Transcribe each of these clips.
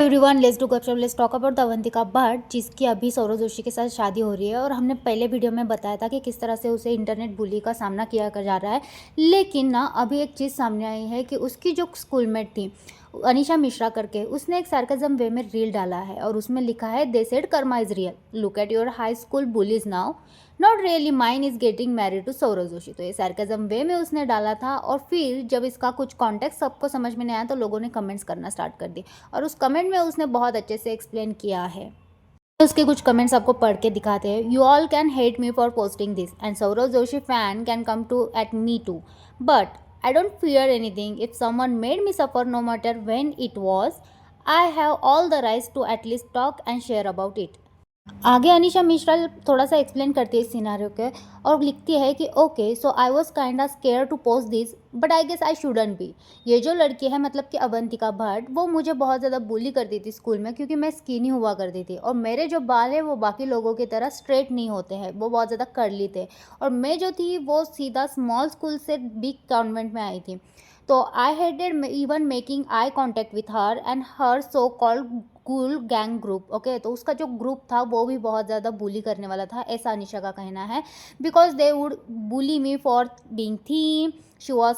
Everyone, let's do गपशप, let's talk about the Avantika Bhatt, जिसकी अभी सौरव जोशी के साथ शादी हो रही है। और हमने पहले वीडियो में बताया था कि किस तरह से उसे इंटरनेट बुली का सामना किया जा रहा है। लेकिन ना अभी एक चीज़ सामने आई है कि उसकी जो स्कूलमेट थी अनीशा मिश्रा करके, उसने एक सार्केज्म वे में रील डाला है और उसमें लिखा है, they said karma is real, look at your high school bullies now, not really, mine is getting married to Saurav Joshi. तो ये सार्केज्म वे में उसने डाला था। और फिर जब इसका कुछ कॉन्टेक्स्ट सबको समझ में नहीं आया तो लोगों ने कमेंट्स करना स्टार्ट कर दी और उस कमेंट में उसने बहुत अच्छे से एक्सप्लेन किया है। उसके कुछ कमेंट्स आपको पढ़ के दिखाते हैं। You all can hate me for posting this and Saurav Joshi fan can come to at me too, but I don't fear anything. If someone made me suffer, no matter when it was, I have all the rights to at least talk and share about it. आगे अनीशा मिश्रा थोड़ा सा explain करती है इस scenario के और लिखती है कि okay, so I was kind of scare to post this, but I guess I shouldn't be. ये जो लड़की है, मतलब कि अवंतिका भट्ट, वो मुझे बहुत ज़्यादा बुली करती थी स्कूल में क्योंकि मैं स्किनी हुआ करती थी और मेरे जो बाल है वो बाकी लोगों की तरह स्ट्रेट नहीं होते हैं, वो बहुत ज़्यादा कर्ली थे। और मैं जो थी वो सीधा स्मॉल स्कूल से बिग कॉन्वेंट में आई थी। तो I headed even making eye contact with her and her so called cool gang group. Okay, तो उसका जो ग्रुप था वो भी बहुत ज़्यादा बुली करने वाला था, ऐसा अनीशा का कहना है। Because they would bully me for being theme, she was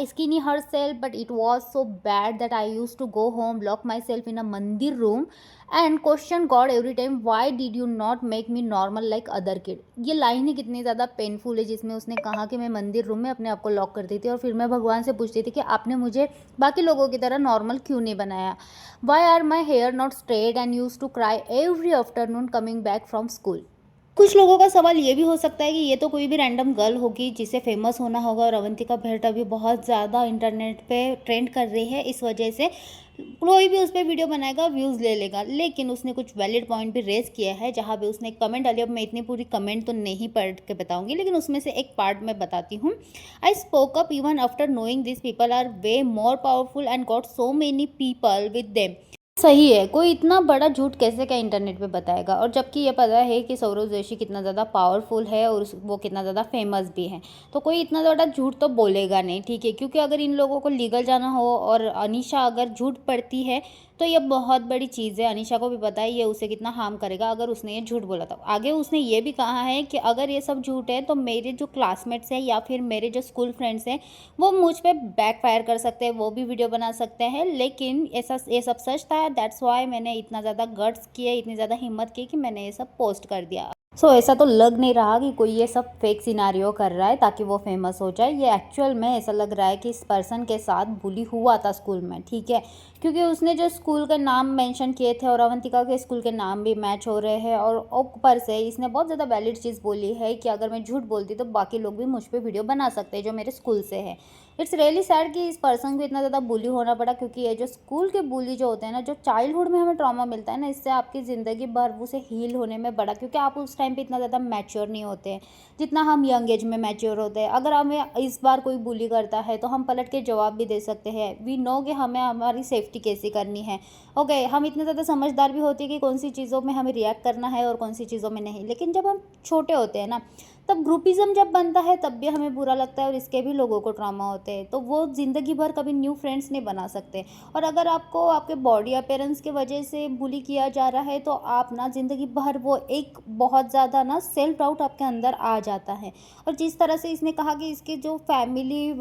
skinny herself, but it was so bad that I used to go home, lock myself in a mandir room and question God every time, why did you not make me normal like other kid। ये line ही कितनी ज़्यादा painful है जिसमें उसने कहा कि मैं मंदिर रूम में अपने आप को लॉक करती थी और फिर मैं भगवान से पूछती थी कि आपने मुझे बाकी लोगों की तरह नॉर्मल क्यों नहीं बनाया। Why are my hair not straight and use to cry every afternoon coming back from school. कुछ लोगों का सवाल ये भी हो सकता है कि ये तो कोई भी रैंडम गर्ल होगी जिसे फेमस होना होगा और अवंतिका भट्ट अभी बहुत ज़्यादा इंटरनेट पे ट्रेंड कर रही है, इस वजह से कोई भी उस पर वीडियो बनाएगा व्यूज़ ले लेगा। लेकिन उसने कुछ वैलिड पॉइंट भी रेज किया है जहाँ पे उसने एक कमेंट डाली। अब मैं इतनी पूरी कमेंट तो नहीं पढ़ के बताऊंगी, लेकिन उसमें से एक पार्ट मैं बताती हूँ। I spoke up even after knowing this people are way more powerful and got so many people with them. सही है, कोई इतना बड़ा झूठ कैसे क्या इंटरनेट पे बताएगा, और जबकि ये पता है कि सौरव जोशी कितना ज़्यादा पावरफुल है और वो कितना ज़्यादा फेमस भी है, तो कोई इतना ज़्यादा झूठ तो बोलेगा नहीं, ठीक है। क्योंकि अगर इन लोगों को लीगल जाना हो और अनीशा अगर झूठ पड़ती है तो ये बहुत बड़ी चीज़ है। अनीशा को भी पता है ये उसे कितना हार्म करेगा अगर उसने ये झूठ बोला। था आगे उसने ये भी कहा है कि अगर ये सब झूठ है तो मेरे जो क्लासमेट्स हैं या फिर मेरे जो स्कूल फ्रेंड्स हैं वो मुझ पे बैकफायर कर सकते हैं, वो भी वीडियो बना सकते हैं। लेकिन ऐसा ये सब सच था, दैट्स वाई मैंने इतना ज़्यादा गट्स किए, इतनी ज़्यादा हिम्मत की कि मैंने ये सब पोस्ट कर दिया। ऐसा तो लग नहीं रहा कि कोई ये सब फेक सिनारियो कर रहा है ताकि वो फेमस हो जाए। ये एक्चुअल में ऐसा लग रहा है कि इस पर्सन के साथ बुली हुआ था स्कूल में, ठीक है। क्योंकि उसने जो स्कूल के नाम मेंशन किए थे और अवंतिका के स्कूल के नाम भी मैच हो रहे हैं, और ऊपर से इसने बहुत ज़्यादा वैलिड चीज़ बोली है कि अगर मैं झूठ बोलती तो बाकी लोग भी मुझ पर वीडियो बना सकते हैं जो मेरे स्कूल से है। इट्स रियली सैड कि इस पर्सन को इतना ज़्यादा बुली होना पड़ा, क्योंकि ये जो स्कूल के बुली जो होते हैं ना, जो चाइल्डहुड में हमें ट्रॉमा मिलता है ना, इससे आपकी ज़िंदगी भर उसे हील होने में बड़ा, क्योंकि आप उस टाइम पे इतना ज़्यादा मैच्योर नहीं होते हैं जितना हम यंग एज में मैच्योर होते हैं। अगर हमें इस बार कोई बुली करता है तो हम पलट के जवाब भी दे सकते हैं। वी नो कि हमें हमारी सेफ्टी कैसे करनी है। ओके, हम इतने ज़्यादा समझदार भी होते हैं कि कौन सी चीज़ों में हमें रिएक्ट करना है और कौन सी चीज़ों में नहीं। लेकिन जब हम छोटे होते हैं ना, तब ग्रुपिज़म जब बनता है तब भी हमें बुरा लगता है और इसके भी लोगों को ट्रॉमा होते हैं, तो वो ज़िंदगी भर कभी न्यू फ्रेंड्स नहीं बना सकते। और अगर आपको आपके बॉडी अपीयरेंस की वजह से बुली किया जा रहा है तो आप ना ज़िंदगी भर वो एक बहुत ज़्यादा ना सेल्फ डाउट आपके अंदर आ जाता है। और जिस तरह से इसने कहा कि इसके जो फैमिली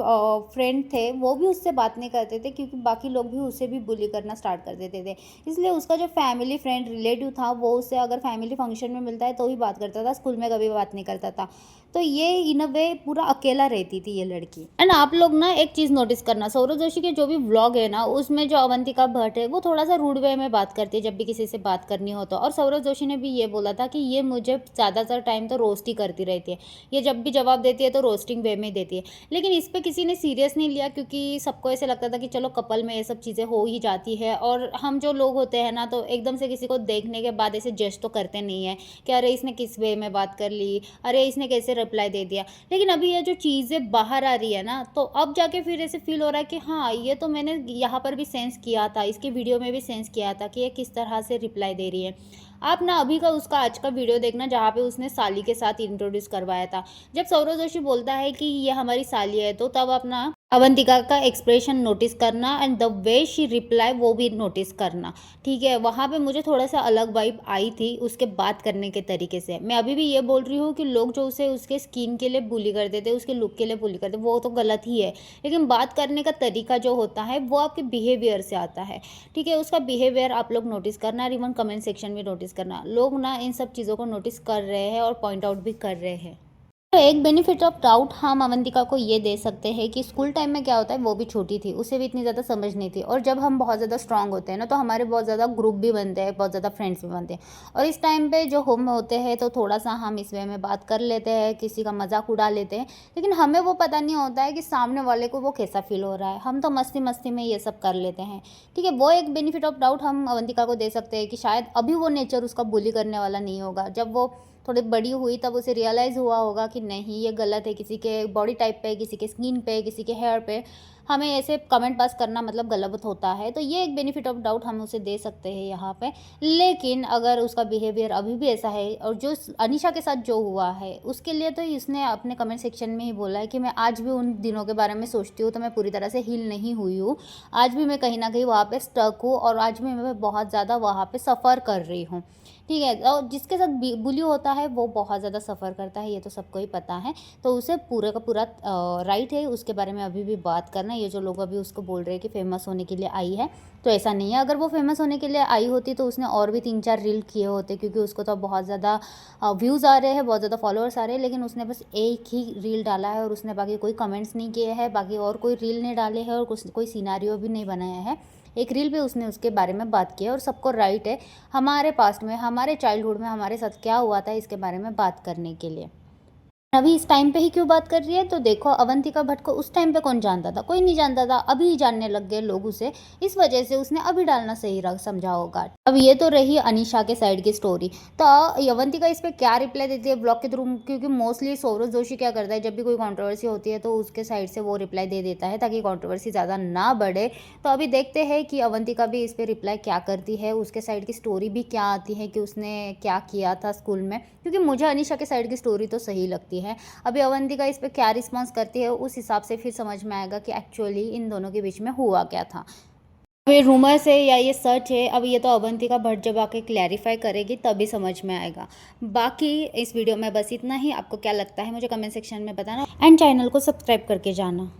फ्रेंड थे वो भी उससे बात नहीं करते थे क्योंकि बाकी लोग भी उसे भी बुली करना स्टार्ट कर देते थे, इसलिए उसका जो फैमिली फ्रेंड रिलेटिव था वो उससे अगर फैमिली फंक्शन में मिलता है तो ही बात करता था, स्कूल में कभी बात नहीं करता था। तो ये इन अ वे पूरा अकेला रहती थी ये लड़की। एंड आप लोग ना एक चीज़ नोटिस करना, सौरव जोशी के जो भी व्लॉग है ना उसमें जो अवंतिका भट्ट है वो थोड़ा सा रूड वे में बात करती है जब भी किसी से बात करनी हो तो। और सौरव जोशी ने भी ये बोला था कि ये मुझे ज़्यादातर टाइम तो रोस्ट ही करती रहती है, ये जब भी जवाब देती है तो रोस्टिंग वे में देती है। लेकिन इस पर किसी ने सीरियस नहीं लिया क्योंकि सबको ऐसे लगता था कि चलो कपल में ये सब चीज़ें हो ही जाती है, और हम जो लोग होते हैं ना तो एकदम से किसी को देखने के बाद ऐसे जज तो करते नहीं है कि अरे इसने किस वे में बात कर ली, अरे इसने कैसे रिप्लाई दे दिया। लेकिन अभी ये जो चीज़ें बाहर आ रही है ना तो अब जाके फिर ऐसे फील हो रहा है कि हाँ ये तो मैंने यहाँ पर भी सेंस किया था, इसके वीडियो में भी सेंस किया था कि ये किस तरह से रिप्लाई दे रही है। आप ना अभी का उसका आज का वीडियो देखना जहाँ पे उसने साली के साथ इंट्रोड्यूस करवाया था। जब सौरव जोशी बोलता है कि ये हमारी साली है तो तब आप ना अवंतिका का एक्सप्रेशन नोटिस करना and the way she reply वो भी नोटिस करना। ठीक है, वहाँ पे मुझे थोड़ा सा अलग वाइब आई थी उसके बात करने के तरीके से। मैं अभी भी ये बोल रही हूँ कि लोग जो उसे उसके स्किन के लिए बुली करते थे, उसके लुक के लिए बुली करते, वो तो गलत ही है। लेकिन बात करने का तरीका जो होता है वो आपके बिहेवियर से आता है। ठीक है, उसका बिहेवियर आप लोग नोटिस करना और इवन कमेंट सेक्शन में नोटिस करना। लोग ना इन सब चीज़ों को नोटिस कर रहे हैं और पॉइंट आउट भी कर रहे हैं। तो एक बेनिफिट ऑफ डाउट हम अवंतिका को ये दे सकते हैं कि स्कूल टाइम में क्या होता है, वो भी छोटी थी, उसे भी इतनी ज़्यादा समझ नहीं थी। और जब हम बहुत ज़्यादा स्ट्रांग होते हैं ना, तो हमारे बहुत ज़्यादा ग्रुप भी बनते हैं, बहुत ज़्यादा फ्रेंड्स भी बनते हैं। और इस टाइम पे जो हम होते हैं तो थोड़ा सा हम इस वे में बात कर लेते हैं, किसी का मजाक उड़ा लेते हैं, लेकिन हमें वो पता नहीं होता है कि सामने वाले को वो कैसा फील हो रहा है। हम तो मस्ती मस्ती में ये सब कर लेते हैं। ठीक है, वो एक बेनिफिट ऑफ डाउट हम अवंतिका को दे सकते हैं कि शायद अभी वो नेचर उसका बुली करने वाला नहीं होगा। जब वो थोड़ी बड़ी हुई तब उसे रियलाइज़ हुआ होगा कि नहीं, ये गलत है, किसी के बॉडी टाइप पे, किसी के स्किन पे, किसी के हेयर पे हमें ऐसे कमेंट पास करना मतलब गलत होता है। तो ये एक बेनिफिट ऑफ डाउट हम उसे दे सकते हैं यहाँ पे। लेकिन अगर उसका बिहेवियर अभी भी ऐसा है और जो अनीशा के साथ जो हुआ है उसके लिए तो इसने अपने कमेंट सेक्शन में ही बोला है कि मैं आज भी उन दिनों के बारे में सोचती हूँ तो मैं पूरी तरह से हील नहीं हुई हूँ। आज भी मैं कहीं ना कहीं वहाँ पे स्टक हूँ और आज भी मैं बहुत ज़्यादा वहाँ पे सफ़र कर रही हूँ। ठीक है, और जिसके साथ बुली होता है वो बहुत ज़्यादा सफ़र करता है, ये तो सबको ही पता है। तो उसे पूरे का पूरा राइट है उसके बारे में अभी भी बात करना। ये जो लोग अभी उसको बोल रहे हैं कि फ़ेमस होने के लिए आई है, तो ऐसा नहीं है। अगर वो फ़ेमस होने के लिए आई होती तो उसने और भी 3-4 रील किए होते, क्योंकि उसको तो बहुत ज़्यादा व्यूज़ आ रहे हैं, बहुत ज़्यादा फॉलोअर्स आ रहे हैं। लेकिन उसने बस एक ही रील डाला है और उसने बाकी कोई कमेंट्स नहीं किए हैं, बाकी और कोई रील नहीं डाले हैं और कुछ कोई सिनेरियो भी नहीं बनाया है। एक रील पे उसने उसके बारे में बात की है और सबको राइट है हमारे पास्ट में, हमारे चाइल्डहुड में हमारे साथ क्या हुआ था इसके बारे में बात करने के लिए। अभी इस टाइम पे ही क्यों बात कर रही है, तो देखो अवंतिका भट्ट को उस टाइम पे कौन जानता था, कोई नहीं जानता था। अभी जानने लग गए लोग उसे, इस वजह से उसने अभी डालना सही समझा होगा। अब ये तो रही अनीशा के साइड की स्टोरी। तो अवंतिका इस पे क्या रिप्लाई देती है ब्लॉग के थ्रू, क्योंकि मोस्टली सौरभ जोशी क्या करता है, जब भी कोई कंट्रोवर्सी होती है तो उसके साइड से वो रिप्लाई दे देता है ताकि कंट्रोवर्सी ज़्यादा ना बढ़े। तो अभी देखते हैं कि अवंतिका भी इस पर रिप्लाई क्या करती है, उसके साइड की स्टोरी भी क्या आती है कि उसने क्या किया था स्कूल में, क्योंकि मुझे अनीशा के साइड की स्टोरी तो सही लगती है। अभी अवंतिका इस पे क्या रिस्पॉन्स करती है उस हिसाब से फिर समझ में आएगा कि एक्चुअली इन दोनों के बीच में हुआ क्या था। अब ये रूमर्स है या ये सच है, अब ये तो अवंतिका भट्ट जब आके क्लैरिफाई करेगी तभी समझ में आएगा। बाकी इस वीडियो में बस इतना ही। आपको क्या लगता है मुझे कमेंट सेक्शन में बताना एंड चैनल को सब्सक्राइब करके जाना।